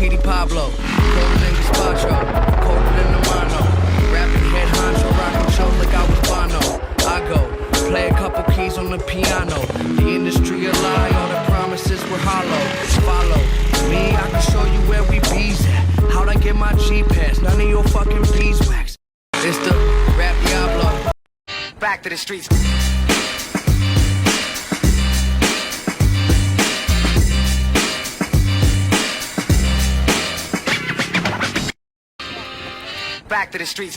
Petey Pablo, colder than Gazpacho, colder than the Mano. Rapping head honcho, rocking shows like I was Bono. I go, play a couple keys on the piano. The industry a lie, all the promises were hollow. Follow me, I can show you where we bees at. How'd I get my G-Pass? None of your fucking beeswax. It's the Rap Diablo. Back to the streets. Back to the streets.